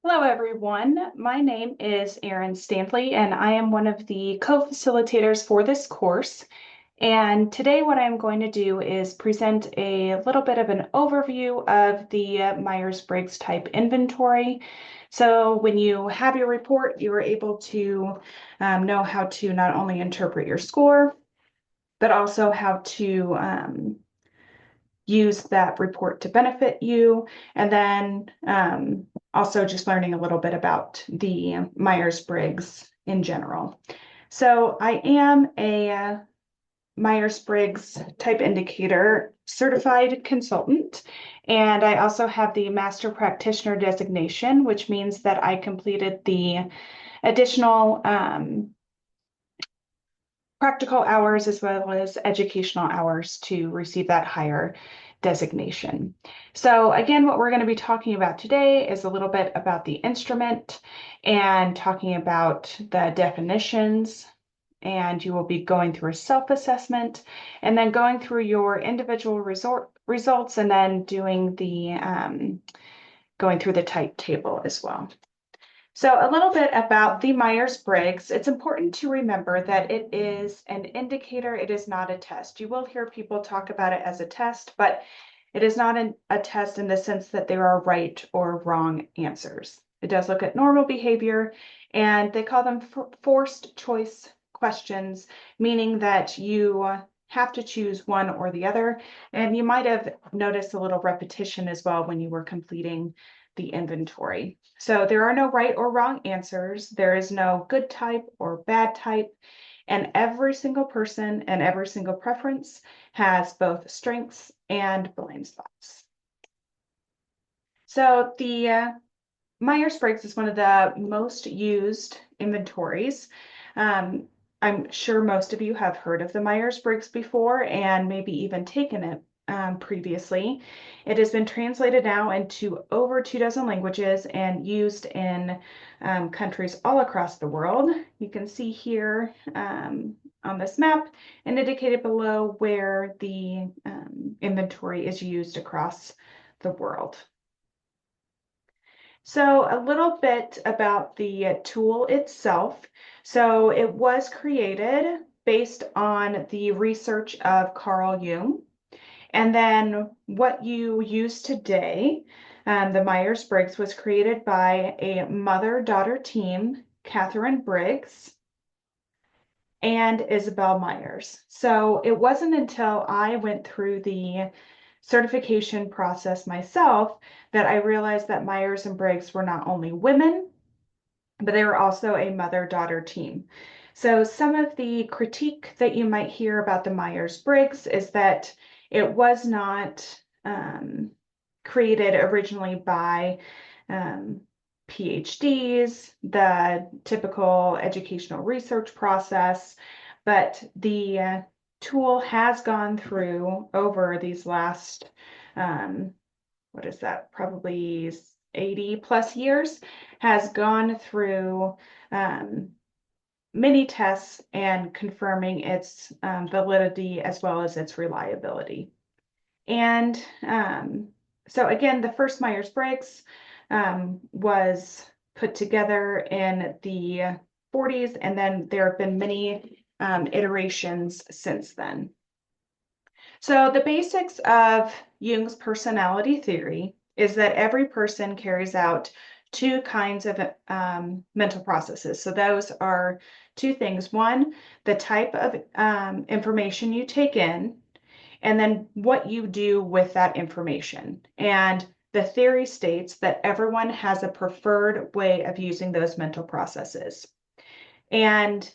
Hello, everyone. My name is Erin Standley, and I am one of the co-facilitators for this course. And today what I'm going to do is present a little bit of an overview of the Myers-Briggs type inventory. So when you have your report, you are able to know how to not only interpret your score, but also how to use that report to benefit you. And then also just learning a little bit about the Myers-Briggs in general. So I am a Myers-Briggs type indicator certified consultant, and I also have the master practitioner designation, which means that I completed the additional practical hours as well as educational hours to receive that higher designation. So again, what we're going to be talking about today is a little bit about the instrument and talking about the definitions. And you will be going through a self-assessment and then going through your individual results and then doing the going through the type table as well. So a little bit about the Myers-Briggs. It's important to remember that it is an indicator. It is not a test. You will hear people talk about it as a test, but it is not a test in the sense that there are right or wrong answers. It does look at normal behavior, and they call them forced choice questions, meaning that you have to choose one or the other. And you might have noticed a little repetition as well when you were completing the inventory. So there are no right or wrong answers. There is no good type or bad type. And every single person and every single preference has both strengths and blind spots. So the Myers-Briggs is one of the most used inventories. I'm sure most of you have heard of the Myers-Briggs before and maybe even taken it previously. It has been translated now into over 24 languages and used in countries all across the world. You can see here on this map and indicated below where the inventory is used across the world. So a little bit about the tool itself. So it was created based on the research of Carl Jung. And then what you use today, the Myers-Briggs was created by a mother-daughter team, Catherine Briggs and Isabel Myers. So it wasn't until I went through the certification process myself that I realized that Myers and Briggs were not only women, but they were also a mother-daughter team. So some of the critique that you might hear about the Myers-Briggs is that it was not created originally by PhDs, the typical educational research process, but the tool has gone through over these last, what is that, probably 80 plus years, has gone through many tests and confirming its validity as well as its reliability. And so again, the first Myers-Briggs was put together in the 40s, and then there have been many iterations since then. So the basics of Jung's personality theory is that every person carries out two kinds of mental processes. So those are two things. One, the type of information you take in, and then what you do with that information. And the theory states that everyone has a preferred way of using those mental processes. And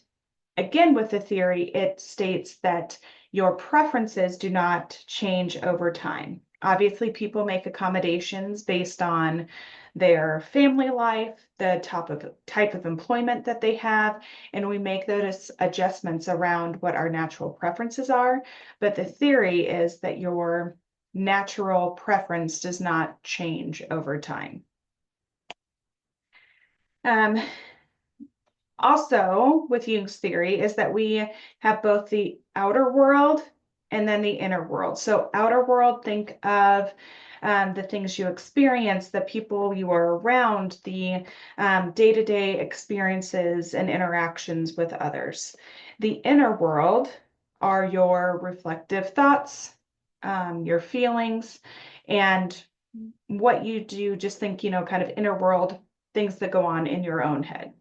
again, with the theory, it states that your preferences do not change over time. Obviously, people make accommodations based on their family life, the type of employment that they have, and we make those adjustments around what our natural preferences are. But the theory is that your natural preference does not change over time. Also, with Jung's theory is that we have both the outer world and then the inner world. So outer world, think of the things you experience, the people you are around, the day-to-day experiences and interactions with others. The inner world are your reflective thoughts, your feelings, and what you do. Just think, kind of inner world things that go on in your own head.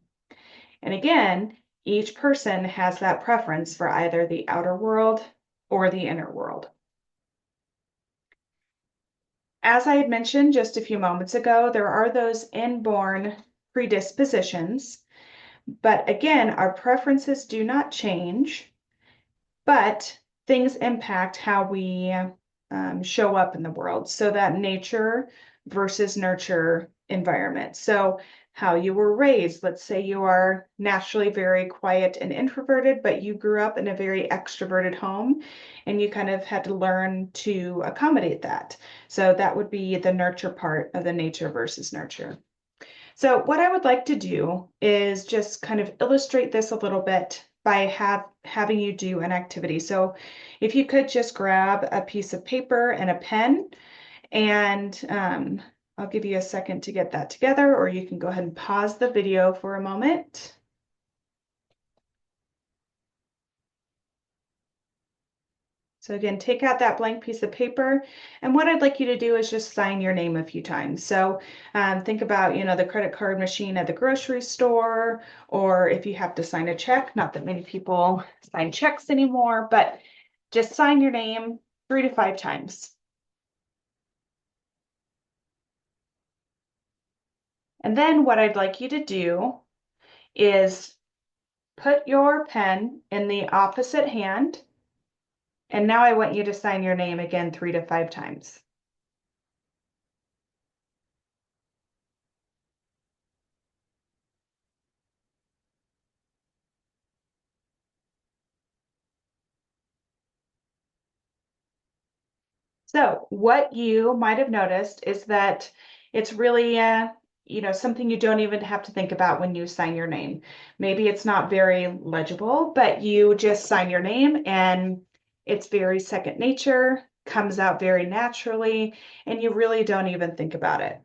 And again, each person has that preference for either the outer world or the inner world. As I had mentioned just a few moments ago, there are those inborn predispositions, but again, our preferences do not change, but things impact how we show up in the world. So that nature versus nurture environment. So how you were raised, let's say you are naturally very quiet and introverted, but you grew up in a very extroverted home and you kind of had to learn to accommodate that. So that would be the nurture part of the nature versus nurture. So what I would like to do is just kind of illustrate this a little bit by having you do an activity. So if you could just grab a piece of paper and a pen, and I'll give you a second to get that together, or you can go ahead and pause the video for a moment. So again, take out that blank piece of paper. And what I'd like you to do is just sign your name a few times. So think about, the credit card machine at the grocery store, or if you have to sign a check, not that many people sign checks anymore, but just sign your name 3 to 5 times. And then what I'd like you to do is put your pen in the opposite hand. And now I want you to sign your name again 3 to 5 times. So what you might have noticed is that it's really, something you don't even have to think about when you sign your name. Maybe it's not very legible, but you just sign your name and it's very second nature, comes out very naturally, and you really don't even think about it.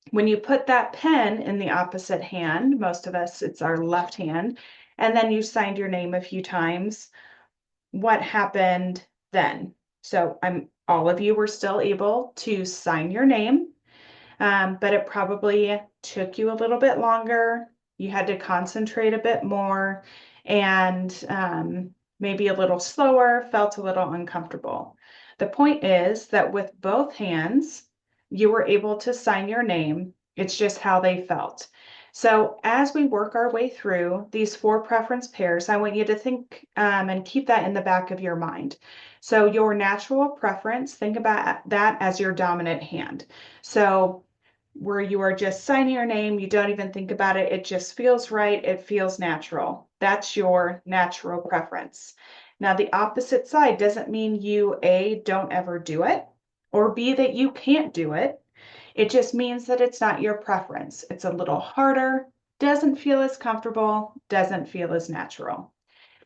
When you put that pen in the opposite hand, most of us, it's our left hand, and then you signed your name a few times, what happened then? So all of you were still able to sign your name, but it probably took you a little bit longer. You had to concentrate a bit more and maybe a little slower, felt a little uncomfortable. The point is that with both hands, you were able to sign your name. It's just how they felt. So as we work our way through these 4 preference pairs, I want you to think and keep that in the back of your mind. So your natural preference, think about that as your dominant hand. So where you are just signing your name, you don't even think about it, it just feels right, it feels natural. That's your natural preference. Now, the opposite side doesn't mean you, A, don't ever do it, or B, that you can't do it. It just means that it's not your preference. It's a little harder, doesn't feel as comfortable, doesn't feel as natural.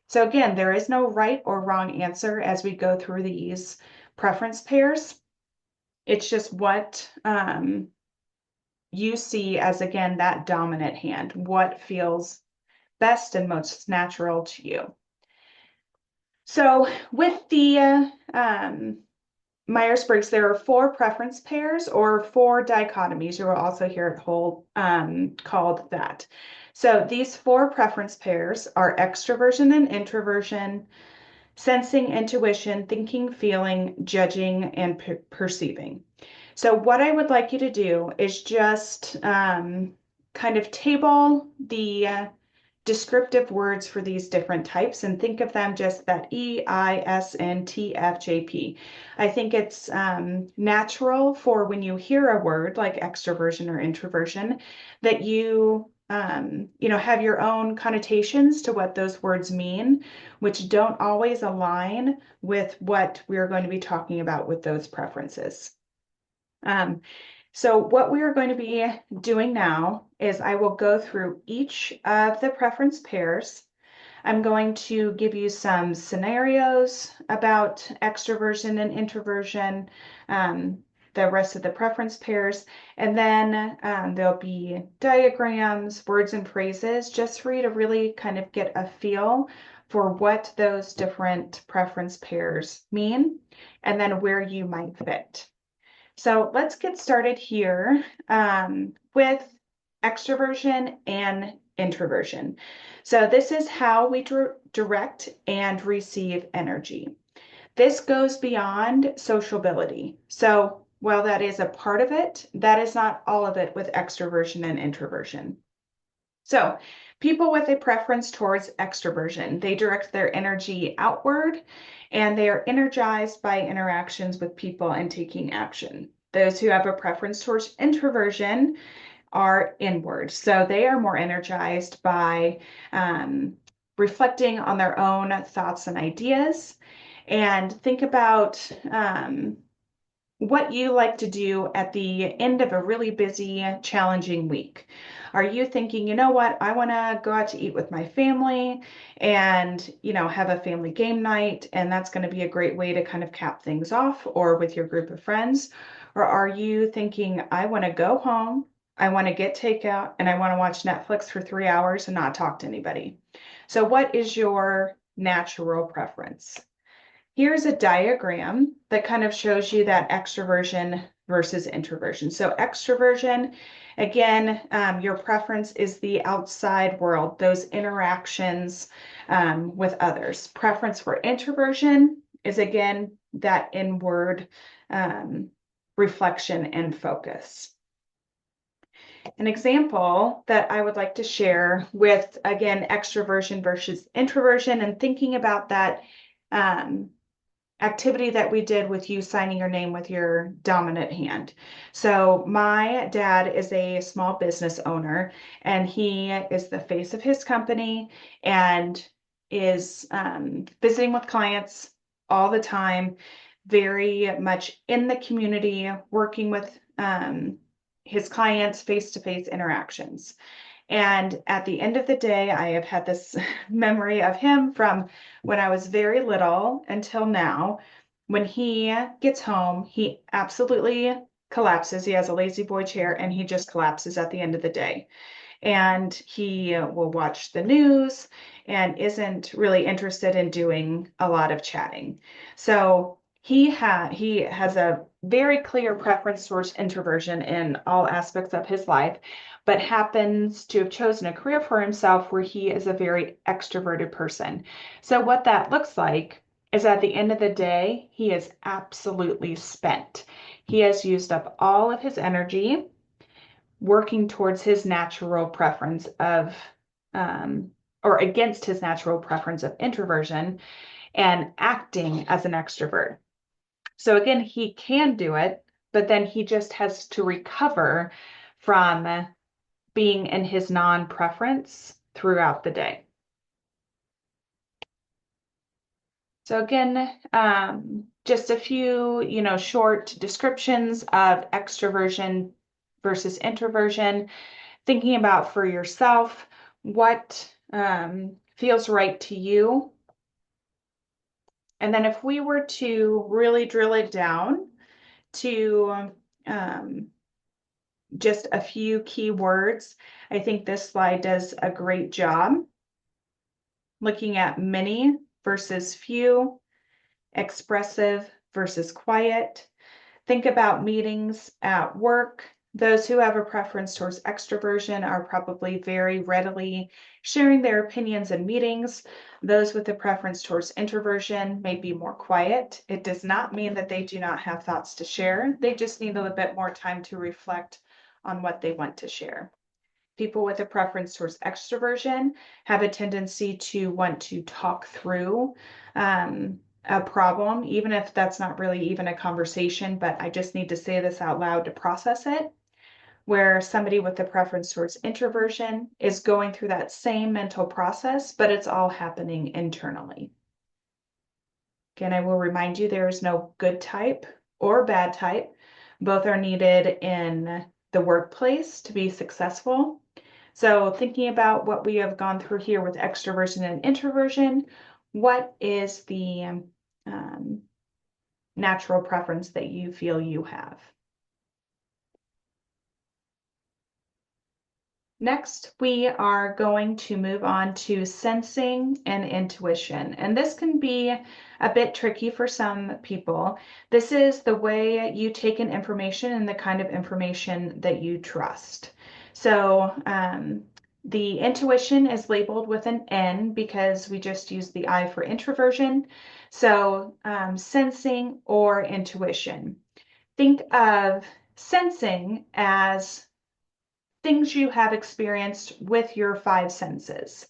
So again, there is no right or wrong answer as we go through these preference pairs. It's just what you see as, again, that dominant hand, what feels best and most natural to you. So with the Myers-Briggs, there are 4 preference pairs or 4 dichotomies. You will also hear it called that. So these 4 preference pairs are extroversion and introversion, sensing, intuition, thinking, feeling, judging, and perceiving. So what I would like you to do is just kind of table the descriptive words for these different types and think of them just that E, I, S, N, T, F, J, P. I think it's natural for when you hear a word like extroversion or introversion that you have your own connotations to what those words mean, which don't always align with what we're going to be talking about with those preferences. So what we are going to be doing now is I will go through each of the preference pairs. I'm going to give you some scenarios about extroversion and introversion, the rest of the preference pairs, and then there'll be diagrams, words and phrases, just for you to really kind of get a feel for what those different preference pairs mean, and then where you might fit. So let's get started here with extroversion and introversion. So this is how we direct and receive energy. This goes beyond sociability. So while that is a part of it, that is not all of it with extroversion and introversion. So people with a preference towards extroversion, they direct their energy outward and they are energized by interactions with people and taking action. Those who have a preference towards introversion are inward. So they are more energized by reflecting on their own thoughts and ideas. And think about what you like to do at the end of a really busy, challenging week. Are you thinking, you know what, I want to go out to eat with my family and, have a family game night, and that's going to be a great way to kind of cap things off, or with your group of friends? Or are you thinking, I want to go home, I want to get takeout, and I want to watch Netflix for 3 hours and not talk to anybody? So what is your natural preference? Here's a diagram that kind of shows you that extroversion versus introversion. So extroversion, again, your preference is the outside world, those interactions with others. Preference for introversion is, again, that inward reflection and focus. An example that I would like to share with, again, extroversion versus introversion, and thinking about that activity that we did with you signing your name with your dominant hand. So my dad is a small business owner, and he is the face of his company and is visiting with clients all the time, very much in the community, working with his clients, face-to-face interactions. And at the end of the day, I have had this memory of him from when I was very little until now. When he gets home, he absolutely collapses. He has a lazy boy chair and he just collapses at the end of the day. And he will watch the news and isn't really interested in doing a lot of chatting. So he has a very clear preference towards introversion in all aspects of his life, but happens to have chosen a career for himself where he is a very extroverted person. So what that looks like is, at the end of the day, he is absolutely spent. He has used up all of his energy working towards his natural preference of, or against his natural preference of introversion, and acting as an extrovert. So again, he can do it, but then he just has to recover from being in his non-preference throughout the day. So again, just a few, short descriptions of extroversion versus introversion, thinking about for yourself what feels right to you. And then if we were to really drill it down to just a few key words, I think this slide does a great job looking at many versus few, expressive versus quiet. Think about meetings at work. Those who have a preference towards extroversion are probably very readily sharing their opinions in meetings. Those with a preference towards introversion may be more quiet. It does not mean that they do not have thoughts to share. They just need a little bit more time to reflect on what they want to share. People with a preference towards extroversion have a tendency to want to talk through a problem, even if that's not really even a conversation, but I just need to say this out loud to process it. Where somebody with a preference towards introversion is going through that same mental process, but it's all happening internally. Again, I will remind you there is no good type or bad type. Both are needed in the workplace to be successful. So thinking about what we have gone through here with extroversion and introversion, what is the natural preference that you feel you have? Next, we are going to move on to sensing and intuition. And this can be a bit tricky for some people. This is the way you take in information and the kind of information that you trust. So the intuition is labeled with an N because we just use the I for introversion. So sensing or intuition. Think of sensing as things you have experienced with your five senses.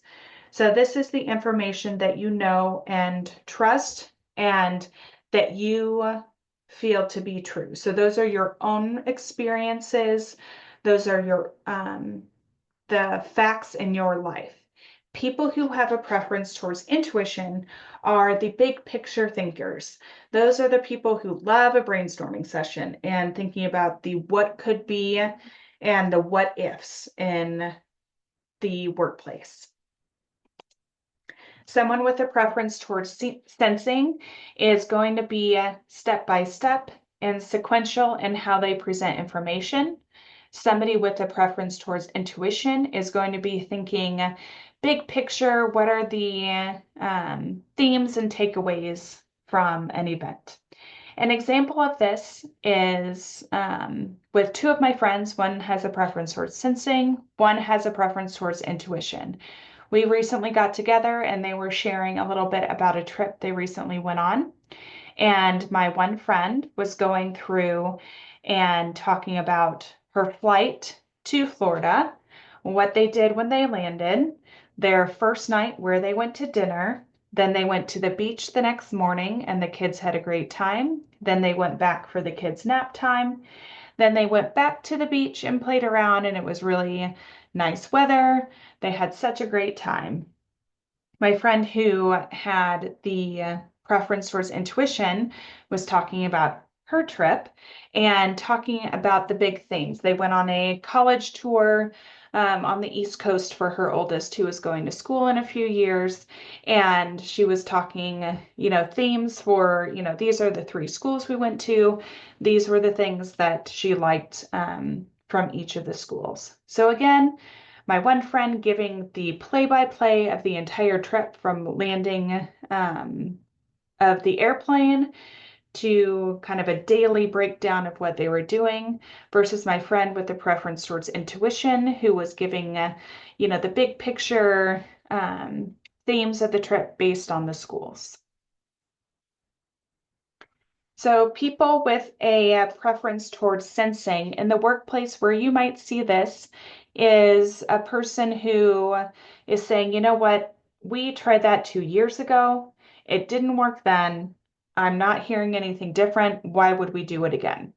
So this is the information that you know and trust and that you feel to be true. So those are your own experiences. Those are your the facts in your life. People who have a preference towards intuition are the big picture thinkers. Those are the people who love a brainstorming session and thinking about the what could be and the what ifs in the workplace. Someone with a preference towards sensing is going to be step by step and sequential in how they present information. Somebody with a preference towards intuition is going to be thinking big picture, what are the themes and takeaways from an event. An example of this is with two of my friends. One has a preference towards sensing, one has a preference towards intuition. We recently got together and they were sharing a little bit about a trip they recently went on. And my one friend was going through and talking about her flight to Florida, what they did when they landed, their first night where they went to dinner, then they went to the beach the next morning and the kids had a great time. Then they went back for the kids' nap time. Then they went back to the beach and played around and it was really nice weather. They had such a great time. My friend who had the preference towards intuition was talking about her trip and talking about the big things. They went on a college tour on the East Coast for her oldest, who was going to school in a few years. And she was talking, themes for, these are the three schools we went to. These were the things that she liked from each of the schools. So again, my one friend giving the play-by-play of the entire trip from landing of the airplane to kind of a daily breakdown of what they were doing versus my friend with the preference towards intuition who was giving, the big picture themes of the trip based on the schools. So people with a preference towards sensing in the workplace where you might see this is a person who is saying, you know what, we tried that 2 years ago. It didn't work then. I'm not hearing anything different. Why would we do it again?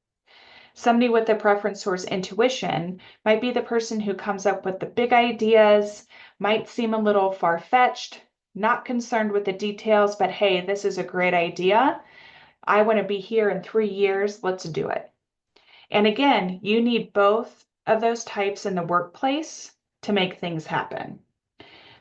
Somebody with a preference towards intuition might be the person who comes up with the big ideas, might seem a little far-fetched, not concerned with the details, but hey, this is a great idea. I want to be here in 3 years. Let's do it. And again, you need both of those types in the workplace to make things happen.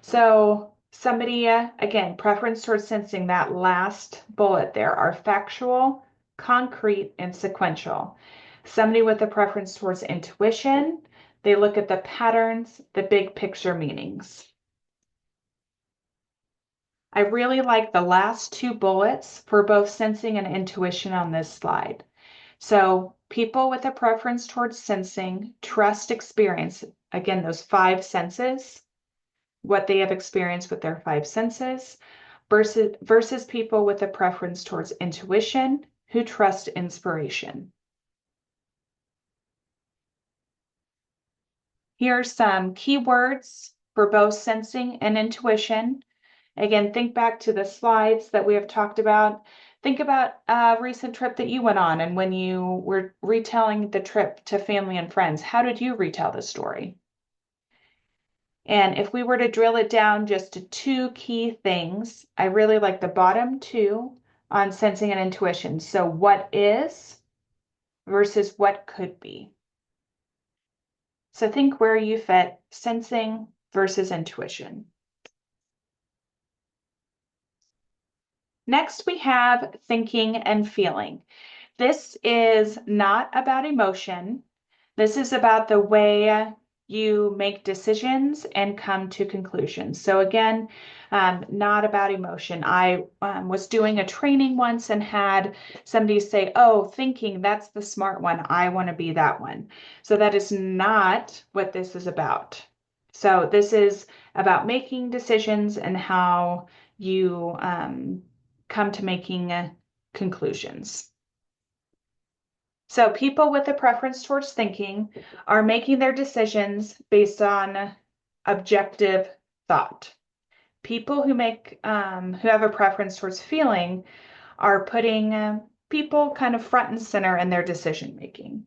So somebody, again, preference towards sensing, that last bullet there are factual, concrete, and sequential. Somebody with a preference towards intuition, they look at the patterns, the big picture meanings. I really like the last two bullets for both sensing and intuition on this slide. So people with a preference towards sensing trust experience, again, those five senses, what they have experienced with their five senses, versus people with a preference towards intuition who trust inspiration. Here are some keywords for both sensing and intuition. Again, think back to the slides that we have talked about. Think about a recent trip that you went on and when you were retelling the trip to family and friends, how did you retell the story? And if we were to drill it down just to two key things, I really like the bottom two on sensing and intuition. So what is versus what could be. So think where you fit sensing versus intuition. Next, we have thinking and feeling. This is not about emotion. This is about the way you make decisions and come to conclusions. So again, not about emotion. I was doing a training once and had somebody say, "Oh, thinking, that's the smart one. I want to be that one." So that is not what this is about. So this is about making decisions and how you come to making conclusions. So people with a preference towards thinking are making their decisions based on objective thought. People who have a preference towards feeling are putting people kind of front and center in their decision making.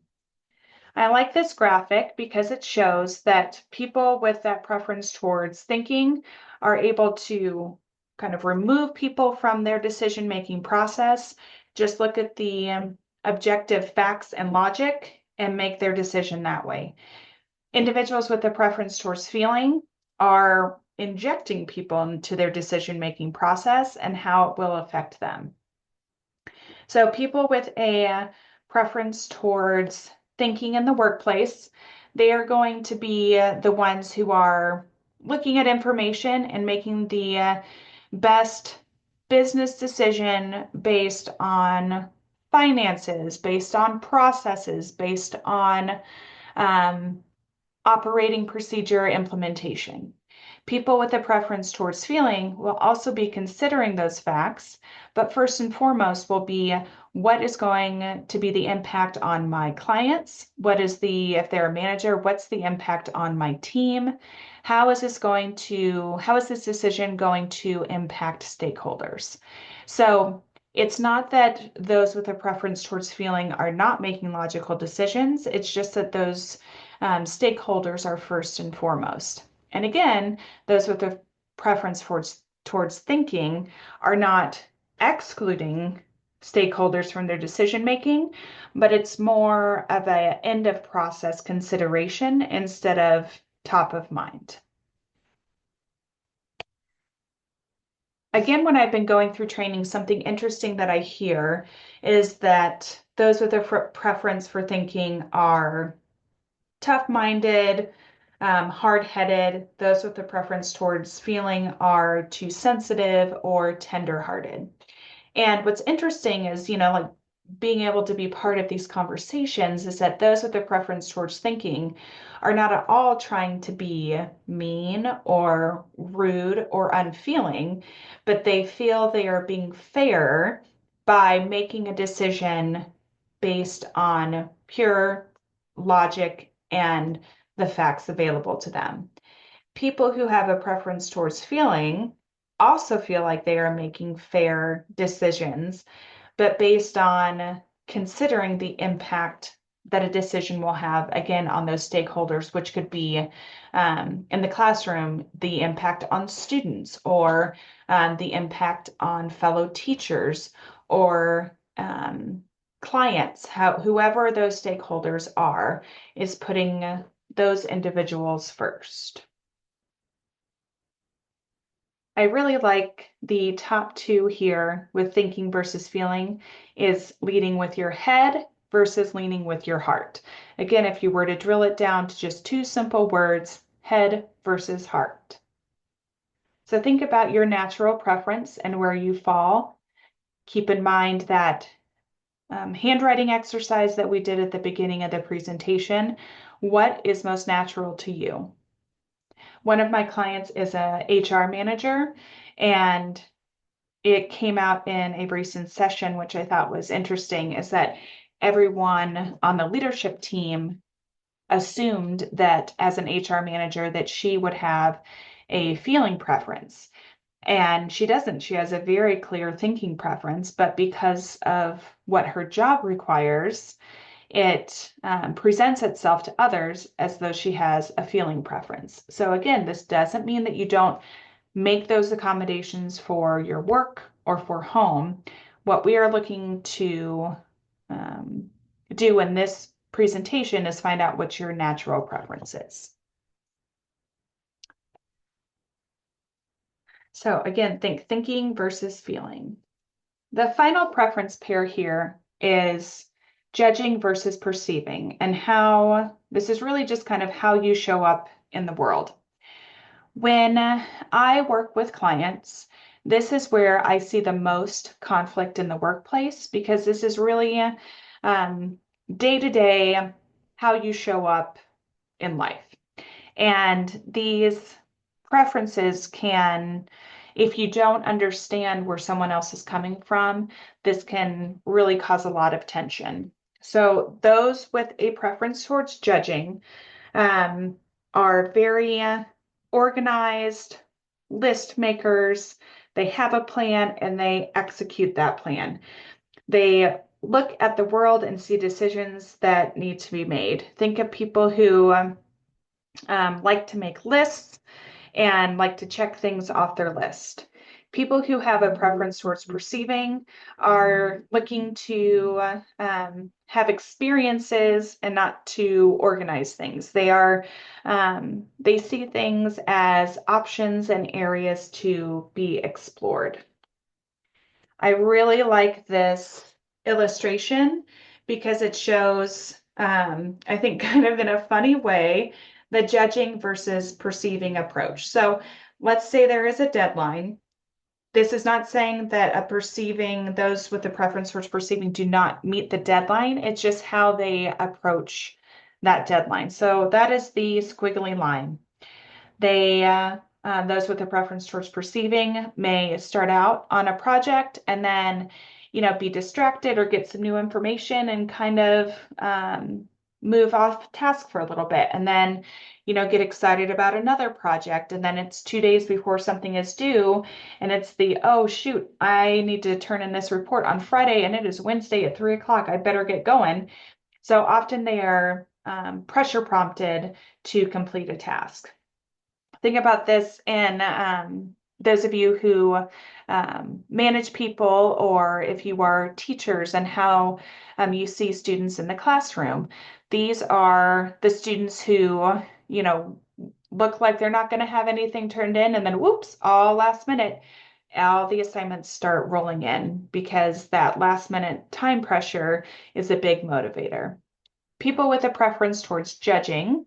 I like this graphic because it shows that people with that preference towards thinking are able to kind of remove people from their decision-making process. Just look at the objective facts and logic and make their decision that way. Individuals with a preference towards feeling are injecting people into their decision-making process and how it will affect them. So people with a preference towards thinking in the workplace, they are going to be the ones who are looking at information and making the best business decision based on finances, based on processes, based on um, operating procedure implementation. People with a preference towards feeling will also be considering those facts, but first and foremost will be what is going to be the impact on my clients? If they're a manager, what's the impact on my team? How is this decision going to impact stakeholders? So it's not that those with a preference towards feeling are not making logical decisions. It's just that those stakeholders are first and foremost. And again, those with a preference towards thinking are not excluding stakeholders from their decision making, but it's more of a end of process consideration instead of top of mind. Again, when I've been going through training, something interesting that I hear is that those with a preference for thinking are tough-minded, hard-headed. Those with a preference towards feeling are too sensitive or tender-hearted. And what's interesting is, like being able to be part of these conversations is that those with a preference towards thinking are not at all trying to be mean or rude or unfeeling, but they feel they are being fair by making a decision based on pure logic and the facts available to them. People who have a preference towards feeling also feel like they are making fair decisions, but based on considering the impact that a decision will have, again, on those stakeholders, which could be in the classroom, the impact on students, or the impact on fellow teachers, or clients, whoever those stakeholders are, is putting those individuals first. I really like the top two here with thinking versus feeling is leading with your head versus leaning with your heart. Again, if you were to drill it down to just two simple words, head versus heart. So think about your natural preference and where you fall. Keep in mind that handwriting exercise that we did at the beginning of the presentation. What is most natural to you? One of my clients is a HR manager, and it came out in a recent session, which I thought was interesting, is that everyone on the leadership team assumed that as an HR manager that she would have a feeling preference. And she doesn't. She has a very clear thinking preference, but because of what her job requires, it presents itself to others as though she has a feeling preference. So again, this doesn't mean that you don't make those accommodations for your work or for home. What we are looking to do in this presentation is find out what your natural preference is. So again, think thinking versus feeling. The final preference pair here is judging versus perceiving, and how this is really just kind of how you show up in the world. When I work with clients, this is where I see the most conflict in the workplace, because this is really day to day how you show up in life. And these preferences can, if you don't understand where someone else is coming from, this can really cause a lot of tension. So those with a preference towards judging are very organized list makers. They have a plan and they execute that plan. They look at the world and see decisions that need to be made. Think of people who like to make lists and like to check things off their list. People who have a preference towards perceiving are looking to have experiences and not to organize things. They see things as options and areas to be explored. I really like this illustration because it shows, I think, kind of in a funny way, the judging versus perceiving approach. So let's say there is a deadline. This is not saying that those with a preference for perceiving do not meet the deadline. It's just how they approach that deadline. So that is the squiggly line. Those with a preference towards perceiving may start out on a project and then, be distracted or get some new information and kind of move off task for a little bit, and then, get excited about another project, and then it's 2 days before something is due, and it's oh shoot, I need to turn in this report on Friday, and it is Wednesday at 3 o'clock. I better get going. So often they are pressure prompted to complete a task. Think about this in those of you who manage people, or if you are teachers, and how you see students in the classroom. These are the students who, look like they're not going to have anything turned in, and then whoops, all last minute, all the assignments start rolling in, because that last minute time pressure is a big motivator. People with a preference towards judging,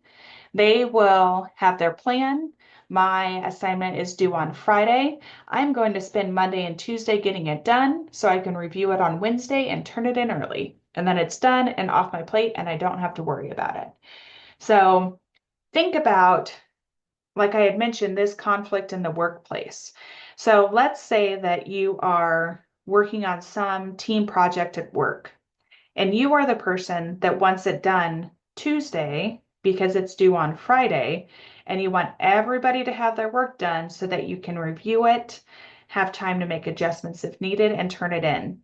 they will have their plan. My assignment is due on Friday. I'm going to spend Monday and Tuesday getting it done so I can review it on Wednesday and turn it in early. And then it's done and off my plate, and I don't have to worry about it. So think about, like I had mentioned, this conflict in the workplace. So let's say that you are working on some team project at work, and you are the person that wants it done Tuesday because it's due on Friday, and you want everybody to have their work done so that you can review it, have time to make adjustments if needed, and turn it in.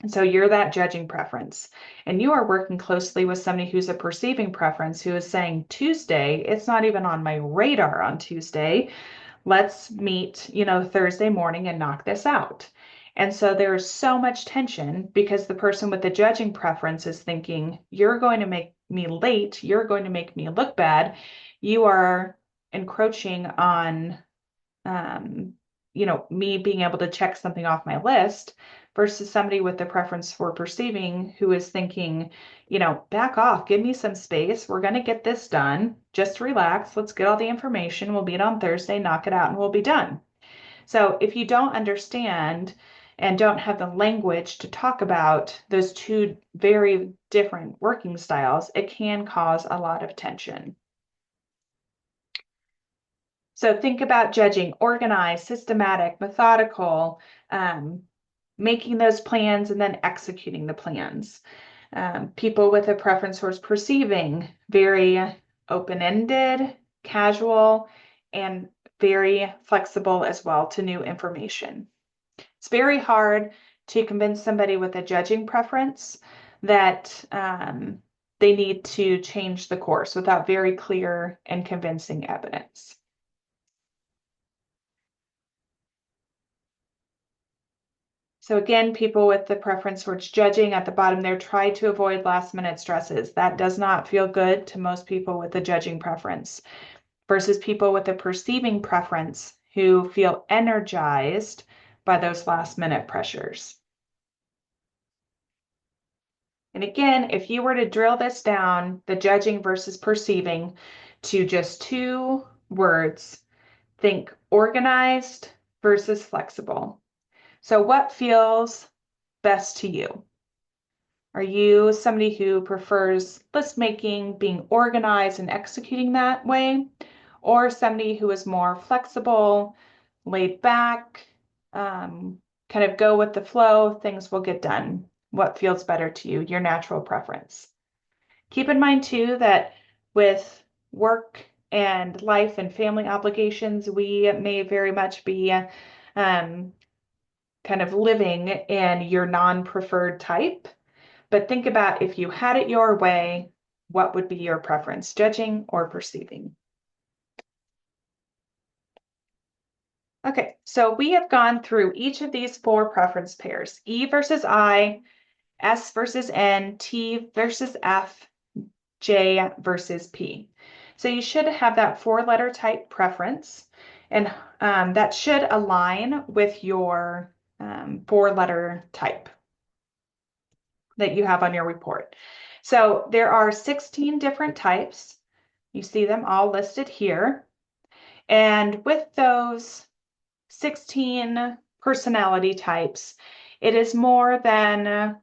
And so you're that judging preference, and you are working closely with somebody who's a perceiving preference, who is saying, Tuesday, it's not even on my radar on Tuesday. Let's meet, Thursday morning and knock this out. And so there's so much tension, because the person with the judging preference is thinking, you're going to make me late, you're going to make me look bad, you are encroaching on, me being able to check something off my list, versus somebody with the preference for perceiving, who is thinking, back off, give me some space. We're going to get this done. Just relax. Let's get all the information. We'll meet on Thursday, knock it out, and we'll be done. So if you don't understand and don't have the language to talk about those two very different working styles, it can cause a lot of tension. So think about judging: organized, systematic, methodical, making those plans and then executing the plans. People with a preference towards perceiving, very open-ended, casual, and very flexible as well to new information. It's very hard to convince somebody with a judging preference that they need to change the course without very clear and convincing evidence. So again, people with the preference towards judging at the bottom there try to avoid last minute stresses. That does not feel good to most people with the judging preference versus people with a perceiving preference who feel energized by those last minute pressures. And again, if you were to drill this down, the judging versus perceiving, to just two words, think organized versus flexible. So what feels best to you? Are you somebody who prefers list making, being organized and executing that way? Or somebody who is more flexible, laid back, kind of go with the flow, things will get done? What feels better to you, your natural preference? Keep in mind too that with work and life and family obligations, we may very much be kind of living in your non-preferred type. But think about if you had it your way, what would be your preference, judging or perceiving? Okay, so we have gone through each of these four preference pairs, E versus I, S versus N, T versus F, J versus P. So you should have that four-letter type preference, and that should align with your four-letter type that you have on your report. So there are 16 different types. You see them all listed here. And with those 16 personality types, it is more than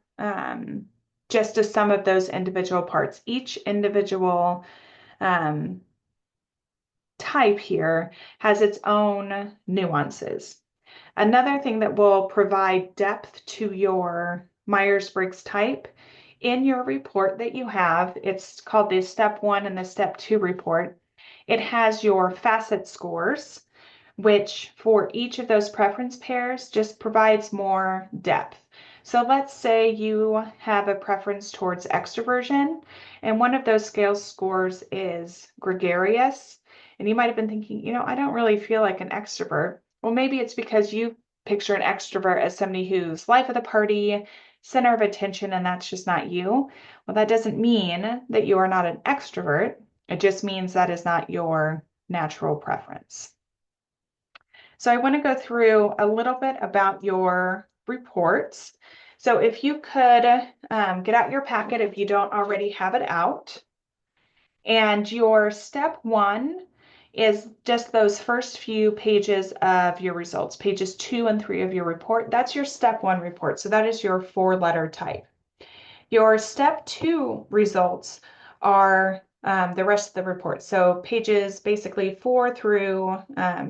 just a sum of those individual parts. Each individual type here has its own nuances. Another thing that will provide depth to your Myers-Briggs type in your report that you have, it's called the Step 1 and the Step 2 report. It has your facet scores, which for each of those preference pairs just provides more depth. So let's say you have a preference towards extroversion, and one of those scale scores is gregarious. And you might have been thinking, I don't really feel like an extrovert. Well, maybe it's because you picture an extrovert as somebody who's life of the party, center of attention, and that's just not you. Well, that doesn't mean that you are not an extrovert. It just means that is not your natural preference. So I want to go through a little bit about your reports. So if you could get out your packet if you don't already have it out. And your step 1 is just those first few pages of your results, pages 2 and 3 of your report. That's your step 1 report. So that is your 4-letter type. Your step 2 results are the rest of the report. So pages basically 4 through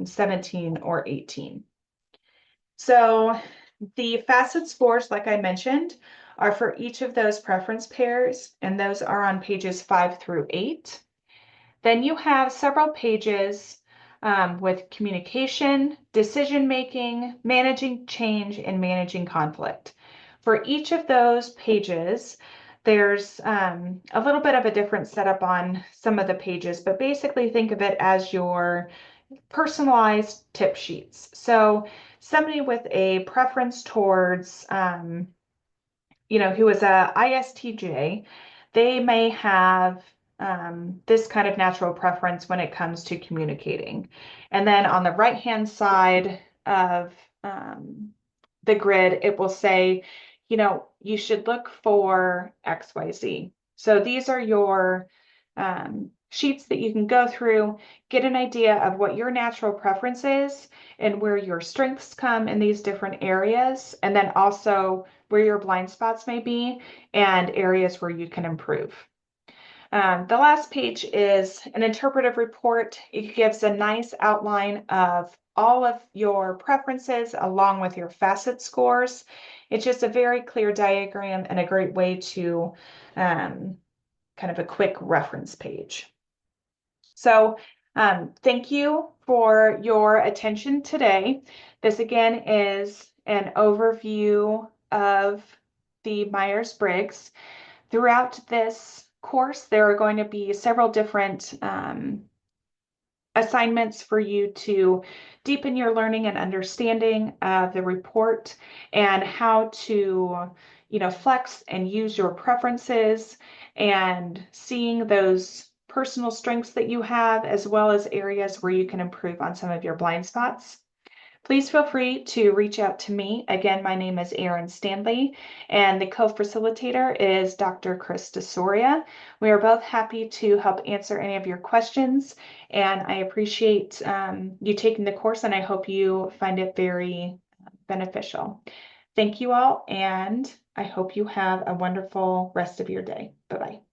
17 or 18. So the facet scores, like I mentioned, are for each of those preference pairs, and those are on pages 5 through 8. Then you have several pages with communication, decision-making, managing change, and managing conflict. For each of those pages, there's a little bit of a different setup on some of the pages, but basically think of it as your personalized tip sheets. So somebody with a preference towards, who is a ISTJ, they may have this kind of natural preference when it comes to communicating. And then on the right-hand side of the grid, it will say, you should look for XYZ. So these are your sheets that you can go through, get an idea of what your natural preference is and where your strengths come in these different areas, and then also where your blind spots may be and areas where you can improve. The last page is an interpretive report. It gives a nice outline of all of your preferences along with your facet scores. It's just a very clear diagram and a great way to kind of a quick reference page. So thank you for your attention today. This again is an overview of the Myers-Briggs. Throughout this course, there are going to be several different assignments for you to deepen your learning and understanding of the report and how to, flex and use your preferences and seeing those personal strengths that you have, as well as areas where you can improve on some of your blind spots. Please feel free to reach out to me. Again, my name is Erin Standley, and the co-facilitator is Dr. Chris DeSoria. We are both happy to help answer any of your questions, and I appreciate you taking the course, and I hope you find it very beneficial. Thank you all, and I hope you have a wonderful rest of your day. Bye-bye.